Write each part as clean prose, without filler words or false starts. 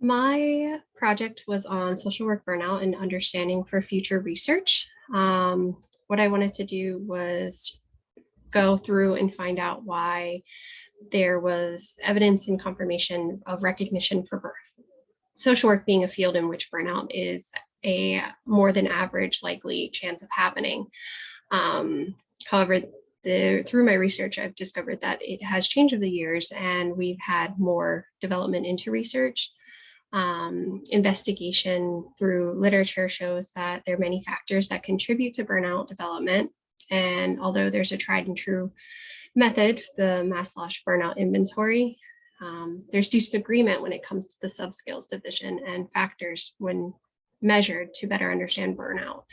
My project was on social work burnout and understanding for future research. What I wanted to do was go through and find out why there was evidence and confirmation of recognition for birth. Social work being a field in which burnout is a more than average likely chance of happening. However, through my research, I've discovered that it has changed over the years, and we've had more development into research. Investigation through literature shows that there are many factors that contribute to burnout development. And although there's a tried and true method, the Maslach burnout inventory, there's disagreement when it comes to the subscales division and factors when measured to better understand burnout.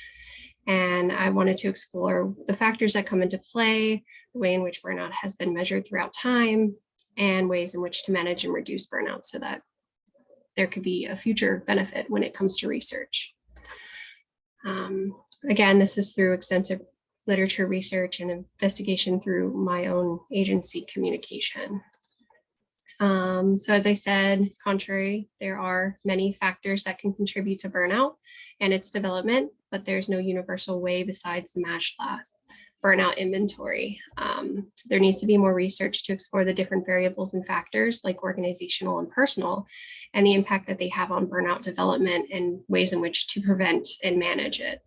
And I wanted to explore the factors that come into play, the way in which burnout has been measured throughout time, and ways in which to manage and reduce burnout so that there could be a future benefit when it comes to research. Again, this is through extensive literature research and investigation through my own agency communication. So as I said, contrary, there are many factors that can contribute to burnout and its development, but there's no universal way besides the Maslach burnout inventory. There needs to be more research to explore the different variables and factors like organizational and personal, and the impact that they have on burnout development and ways in which to prevent and manage it.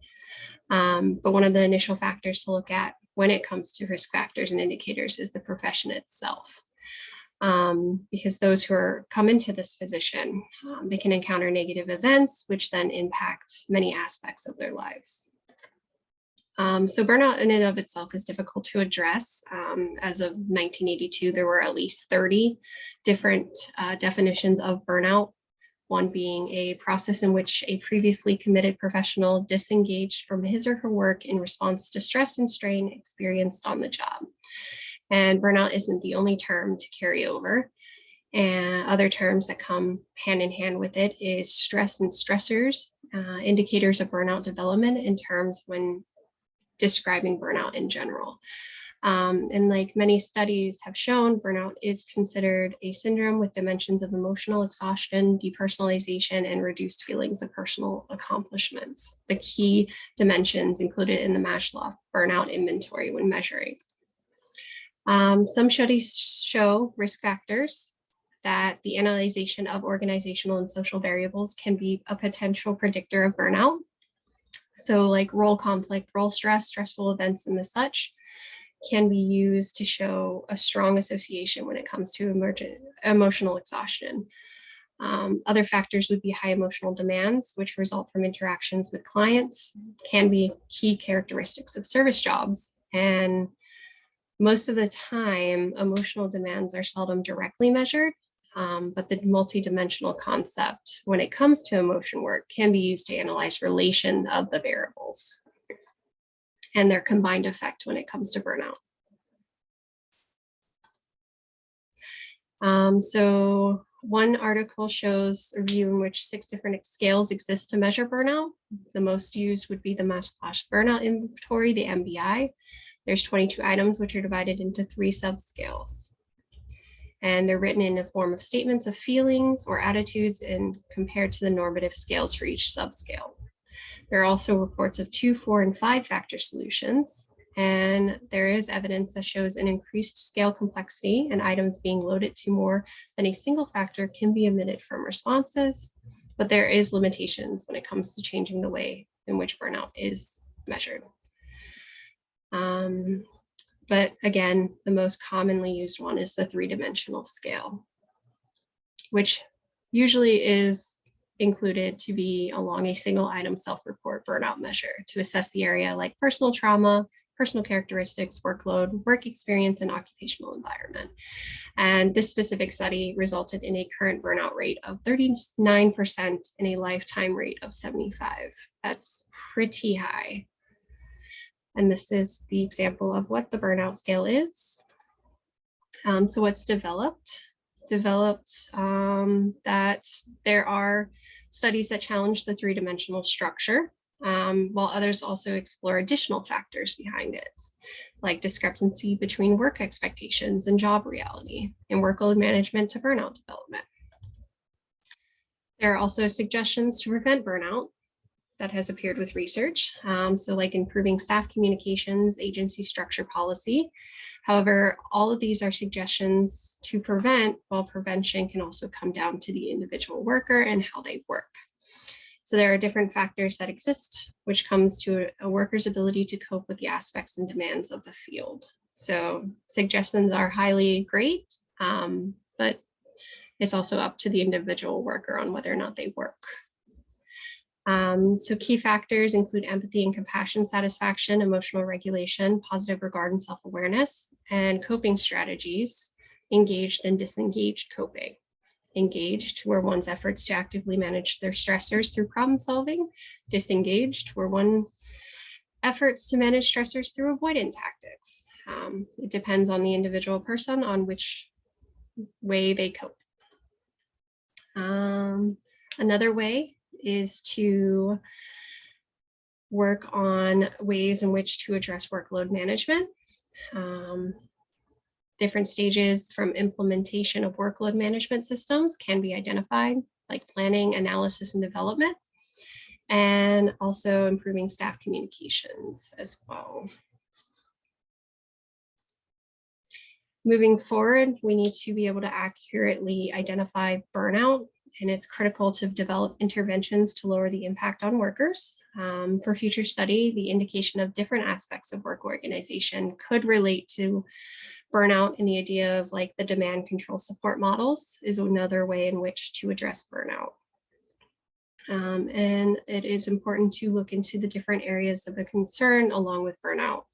But one of the initial factors to look at when it comes to risk factors and indicators is the profession itself. Because those who come into this position, they can encounter negative events, which then impact many aspects of their lives. So burnout in and of itself is difficult to address. As of 1982, there were at least 30 different definitions of burnout, one being a process in which a previously committed professional disengaged from his or her work in response to stress and strain experienced on the job. And burnout isn't the only term to carry over. And other terms that come hand in hand with it is stress and stressors, indicators of burnout development in terms when describing burnout in general. And like many studies have shown, burnout is considered a syndrome with dimensions of emotional exhaustion, depersonalization, and reduced feelings of personal accomplishments, the key dimensions included in the Maslach burnout inventory when measuring. Some studies show risk factors that the analyzation of organizational and social variables can be a potential predictor of burnout. So like role conflict, role stress, stressful events, and the such can be used to show a strong association when it comes to emotional exhaustion. Other factors would be high emotional demands, which result from interactions with clients, can be key characteristics of service jobs. And most of the time, emotional demands are seldom directly measured, but the multidimensional concept when it comes to emotion work can be used to analyze relation of the variables and their combined effect when it comes to burnout. So one article shows a view in which 6 different scales exist to measure burnout. The most used would be the Maslach burnout inventory, the MBI. There's 22 items which are divided into 3 subscales. And they're written in a form of statements of feelings or attitudes and compared to the normative scales for each subscale. There are also reports of 2, 4, and 5 factor solutions. And there is evidence that shows an increased scale complexity, and items being loaded to more than a single factor can be omitted from responses, but there is limitations when it comes to changing the way in which burnout is measured. But again, the most commonly used one is the 3-dimensional scale, which usually is included to be along a single item self-report burnout measure to assess the area like personal trauma, personal characteristics, workload, work experience, and occupational environment. And this specific study resulted in a current burnout rate of 39% and a lifetime rate of 75. That's pretty high. And this is the example of what the burnout scale is. So what's developed that there are studies that challenge the 3-dimensional structure, while others also explore additional factors behind it, like discrepancy between work expectations and job reality, and workload management to burnout development. There are also suggestions to prevent burnout that has appeared with research. So like improving staff communications, agency structure policy. However, all of these are suggestions to prevent, while prevention can also come down to the individual worker and how they work. So there are different factors that exist, which comes to a worker's ability to cope with the aspects and demands of the field. So suggestions are highly great, but it's also up to the individual worker on whether or not they work. So key factors include empathy and compassion, satisfaction, emotional regulation, positive regard and self-awareness, and coping strategies, engaged and disengaged coping. Engaged, where one's efforts to actively manage their stressors through problem solving. Disengaged, where one efforts to manage stressors through avoidant tactics. It depends on the individual person on which way they cope. Another way is to work on ways in which to address workload management. Different stages from implementation of workload management systems can be identified, like planning, analysis, and development, and also improving staff communications as well. Moving forward, we need to be able to accurately identify burnout, and it's critical to develop interventions to lower the impact on workers. For future study, the indication of different aspects of work organization could relate to burnout, and the idea of like the demand control support models is another way in which to address burnout. And it is important to look into the different areas of the concern along with burnout,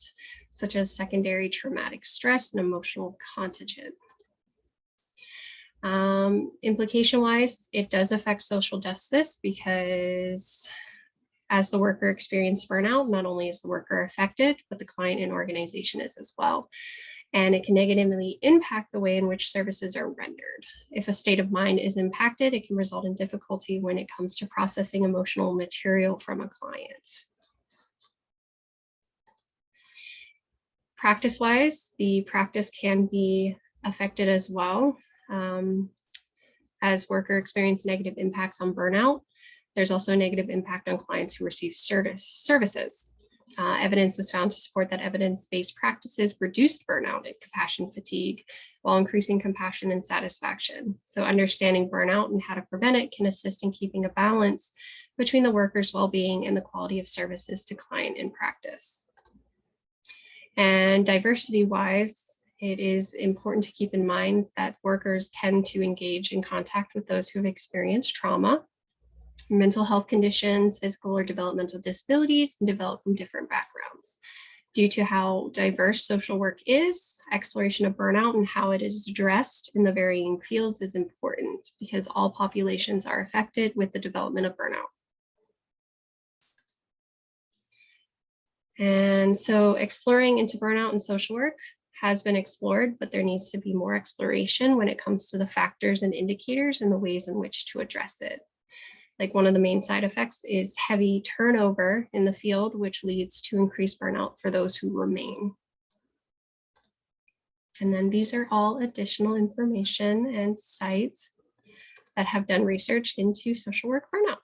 such as secondary traumatic stress and emotional contagion. Implication-wise, it does affect social justice because as the worker experienced burnout, not only is the worker affected, but the client and organization is as well. And it can negatively impact the way in which services are rendered. If a state of mind is impacted, it can result in difficulty when it comes to processing emotional material from a client. Practice-wise, the practice can be affected as well. As worker experience negative impacts on burnout, there's also a negative impact on clients who receive services. Evidence is found to support that evidence-based practices reduced burnout and compassion fatigue while increasing compassion and satisfaction. So understanding burnout and how to prevent it can assist in keeping a balance between the worker's well-being and the quality of services to client in practice. And diversity-wise, it is important to keep in mind that workers tend to engage in contact with those who have experienced trauma. Mental health conditions, physical or developmental disabilities can develop from different backgrounds. Due to how diverse social work is, exploration of burnout and how it is addressed in the varying fields is important because all populations are affected with the development of burnout. And so exploring into burnout and social work has been explored, but there needs to be more exploration when it comes to the factors and indicators and the ways in which to address it. Like one of the main side effects is heavy turnover in the field, which leads to increased burnout for those who remain. And then these are all additional information and sites that have done research into social work burnout.